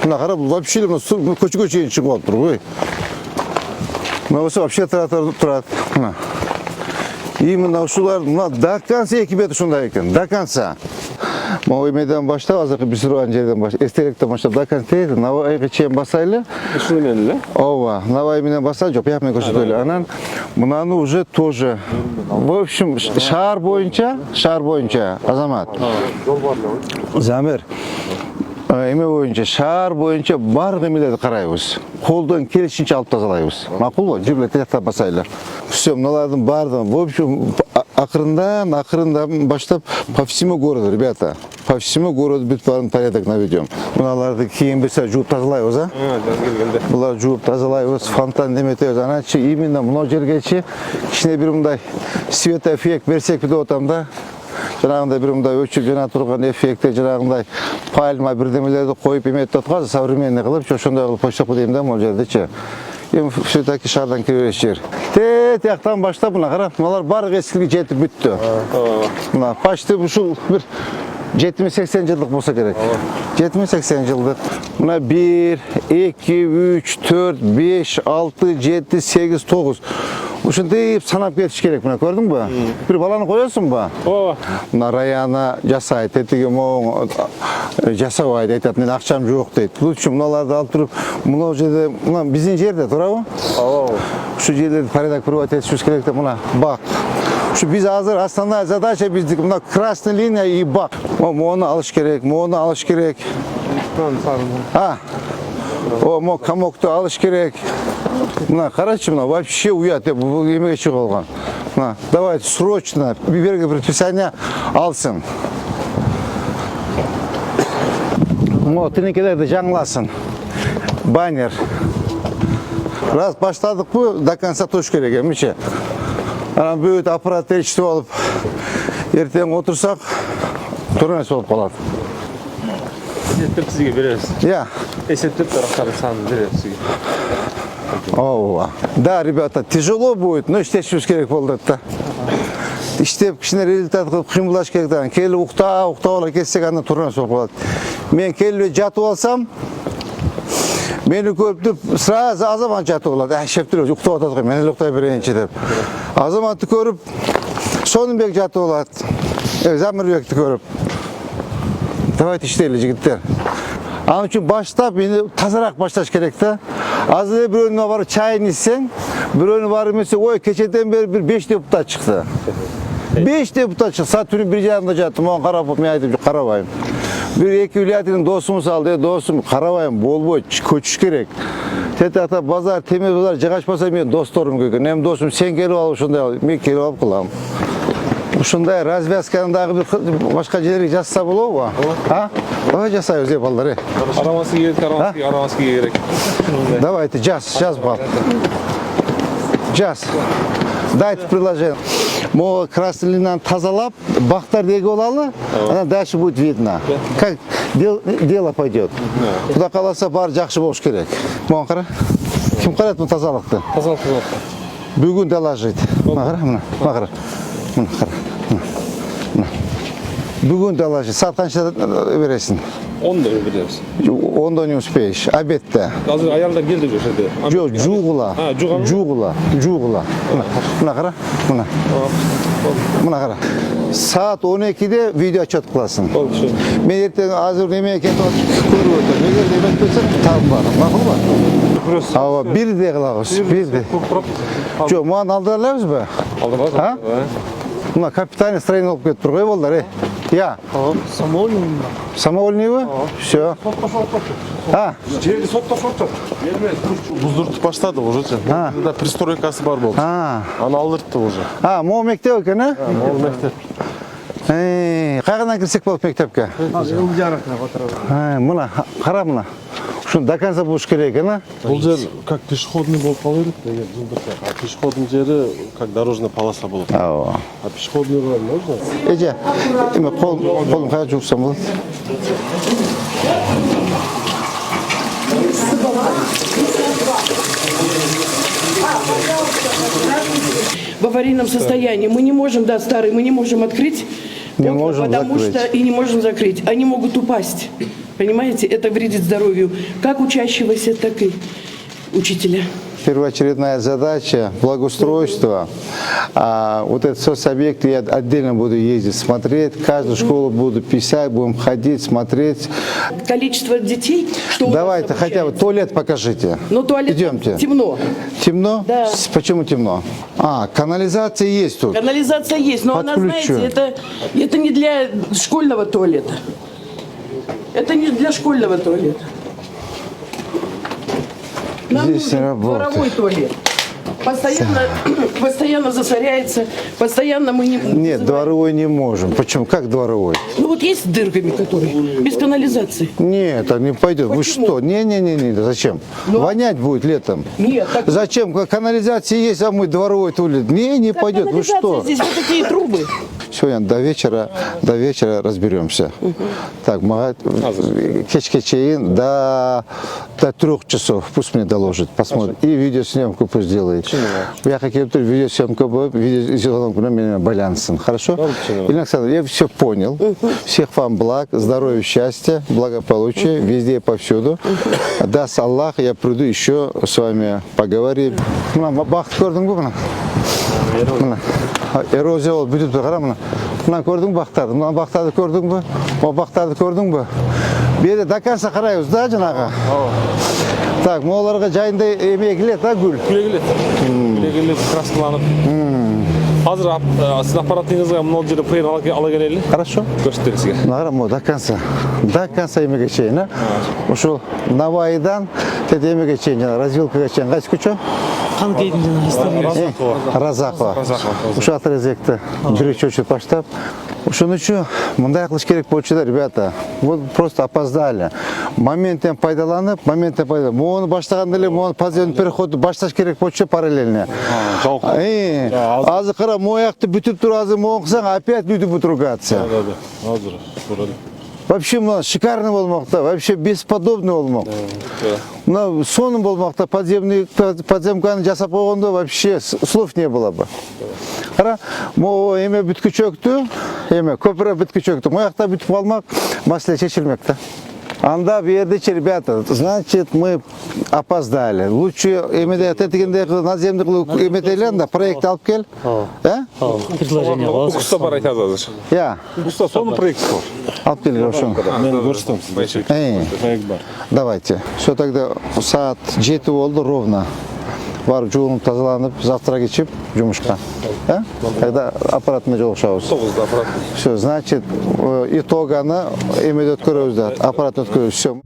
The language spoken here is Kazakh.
Мына қарап, вообще көшеге шейін шығып алып тұр ғой. Мына осы вообще тұрады. Мына. И мына ушулар, мына до конца 2 метр шундай екен, до конца. Мына оймедан баштап, азыркы бисурган жерден баштап, эстеректен баштап до конца дейт, Навайга чейин басайлы. Ушул менен эле? Ооба, Навай менен басса, жок, бияк менен көрсөтөлү. Анан мынаны уже тоже. В общем, шаар боюнча, Азамат. Замир. Эме боюнча, шаар боюнча бардык эмелерди карайбыз. Колдон келишинче алып тазалайбыз. Макулбу? Жерле тияктап басайлы. Все, мыналардын бардыгын, в общем, акырындан баштап по всему городу, ребята. По всему городу бүт барын порядок наведем. Мыналарды кийин берсе жууп тазалайбыз, а? Булар жууп тазалайбыз, фонтан неметебиз. Ананчы именно мына жергечи кичине бир мындай светоэффект берсек деп атам да. Жанагындай бир мындай өчүп жана турган эффекти, жанагындай пальма бирдемелерди коюп эметип аткан, современный кылып, ошондой кылып койсок дейм да, могу жердечи. Эми все-таки шаардан кире бериш жер. Тияктан баштап мына кара, мыналар баары эскиге жетип бүттү. Мына почти ушул бир 70-80 жылдык болса керек. 70-80 жылдык. Мына 1, 2, 3, 4, 5, 6, 7, 8, 9. Ушинтип санап кетиш керек. Мына көрдүңбү? Бир баланы коесуңбу? Ооба. Мына Раяна жасайт, этиги моң жасабайт, айтат, мен акчам жок дейт. Лучше мыналарды алып туруп, мына жерде, мына биздин жерде турабы? Ооба. Ушу жерлерди порядок приводить этишибиз керек деп мына бак. Şu biz hazır основная задача bizdik buna красная линия и бак. Onu alış gerek, Ha. O kamoktu alış gerek. Buna kardeşim buna вообще уят bu yemeğe çık olgan. Buna давайте срочно biberge предписание alsın. O tenikeler de жаңласын. Баннер. Раз başladık bu до конца toş gerek emişe. Анан бүт аппарат ээрчитип алып, эртең отурсак, турмас болуп калат. Эсептеп сизге беребиз. Я. Эсептеп тарактардын санын беребиз сизге. Ооба. Да, ребята, тяжело будет, но иштешибиз керек болду да. Иштеп, кичине результат кылып кыймылдаш керек да. Келип уктап алып кетсек андан турмас болуп калат. Мен келип жатып алсам, мени көрүп сразу Азамат жатып алат. Шептир уктап атат го, мен эле уктай берейинчи деп. Азаматты көрүп, Сонунбек жатып алат. Замирбекти көрүп. Давайте иштейли жигиттер. Анын үчүн баштап мени тазараак башташ керек да. Азыр эле бирөөнүн барып чайын ичсең, бирөөнүн барып эмесе, ой, кечеден бери бир 5 депутат чыкты. 5 депутат чыкты. Саат түнү 1:30 жаттым, мага карап, мен айтып карабайм. Bir iki vilayetinin dostumuz aldı, dostum karabağım bol bol köçüş gerek. Tete bazar temiz bazar cagaşmasa men dostlarım köken. Hem dostum sen gelip al şunday, men gelip alıp kılam. Şunday развязкадағы bir başka жерге жазса болобу ба? Ha? Ой, жасайбыз деп балдар. Арамасы керек. Давайте жаз бал. Жаз. Дайте предложение. Мо красный линияны тазалап, бактар деги болалы, анан дальше будет видно. Как дело пойдет. Куда каласа бар жакшы болуш керек. Могу кара. Ким карайт бу тазалыкты? Тазалык. Бүгүн доложить. Мына кара. Бүгүн доложить. Саат канчада бересиң? 10'da беребиз. 10'da не успеешь. Обедте. Азыр аялдар келди ошерде. Жок, жуугула. Мына кара. Мына кара. Saat 12'de video отчет кыласың. Мен эртең азыр неме кетип көрүп өтөм. Эгер демек берсем табым бар. Макулбу? Ооба, бирде кылабыз. Бирде. Жок, муну алдыралайбызбы? Алдырабыз. Мына капитальный строение болуп кетип тургой балдар, Я. Самовольный вы? Все. Жерди соттошуп атат. Буздуртуп баштады уже. Да пристройкасы бар болду. Аны алдыртты уже. Могу мектеп экен, Могу мектеп. Кайрадан кирсек болот мектепке? Жыл жарыкына батырабыз. Мына, кара мына. Ушуну до конца болуш керек, Бул жер как пешеходный болуп кала берет, эгер жылдырса. Пешеходный жери как дорожная полоса болот. А пешеходный можно? Эже, эме колум кая жуусам болот? В аварийном состоянии мы не можем, мы не можем открыть, не можем потому закрыть. что и не можем закрыть. Они могут упасть. Понимаете, это вредит здоровью как учащегося, так и учителя. Первоочередная задача благоустройства. А вот этот соцобъект я отдельно буду ездить, смотреть. Каждую школу буду писать, будем ходить, смотреть. Количество детей, что у нас Давайте хотя бы обучается. туалет покажите. Но туалет Идемте. темно. Темно? Да. Почему темно? Канализация есть тут. Канализация есть, но она, Подключу. знаете, это не для школьного туалета. Это не для школьного туалета. Нам Здесь нужен работает. дворовой туалет. Постоянно засоряется, постоянно мы не... Нет, дворовой не можем. Почему? Как дворовой? Ну вот есть с дырками, которые, без канализации. Нет, так не пойдет. Вы Почему? что? Не, зачем? Ну. Вонять будет летом. Нет, так Зачем? Канализация есть, а мы дворовой туалет. Не как пойдет. Вы канализация что? здесь, вот такие трубы. Сегодня до вечера разберемся. Так, кечке чейин до 3 часов. Пусть мне доложит, посмотрит. И видеосъемку пусть сделает. Я хотел видеосъемку, видеосъемку на меня балансен. Хорошо? Ирина Александровна, я все понял. Всех вам благ, здоровья, счастья, благополучия, везде и повсюду. Даст Аллах, я приду еще с вами поговорим. Бақыт көрдің бе мына? Мына эрозия болып бүйтіп тұр, қара мына. Мына көрдің бақтарды, мына бақтарды көрдің бе? О бақтарды көрдің бе? Берде до конца қараймыз да жаңағы. Так, моларға жайында емей келеді, да, гүл? Күлегелі краскаланып. Hazır siz аппаратыңызға мынау жерде плеер ала келелі. Хорошо. Көрсетеді сізге. Нағырам, до конца емеге чейін, а? Ушыл Навайдан, теді емеге чейін, развилкаға чейін, қайсы күші? Разақова. Ушу отрезекті жүрек баштап. Ушуну үчүн мындай кылыш керек болчу да, ребята. Вот просто опоздали. Моменттен пайдаланып, Мону баштаганда эле мону подземный переходду башташ керек болчу параллельно. Азыр кара, моякты бүтүп туруп азыр моңкусаң, опять люди будут ругаться. Hazır. Burada. Вообще мына шикарный болмокта, вообще бесподобный болмок. Мына сонун болмокта, подземканы жасап койгондо вообще слов не было бы. Кара, могу эме бүткүчөктү, көпүрө бүткүчөктү, моякта бүтүп калмак, маселе чечилмек да. Анда бердичи, ребята, значит, мы опоздали. Лучше наземдик эметейлен да проект алып кел. Предложение var. Usta бар айтады азыр. Я, Usta sonun projekti var. алып кел, ошону. Ben görüştüm sizde. Projekt var. Давайте. Все, тогда саат 7 болду ровно. Барып жуунуп тазаланып, завтра кечип жумушка. Тогда аппаратына жолугушабыз. 9'da аппарат. Все, значит, итоганы эмеде өткөрөбүз да, аппарат өткөрөбүз. Все.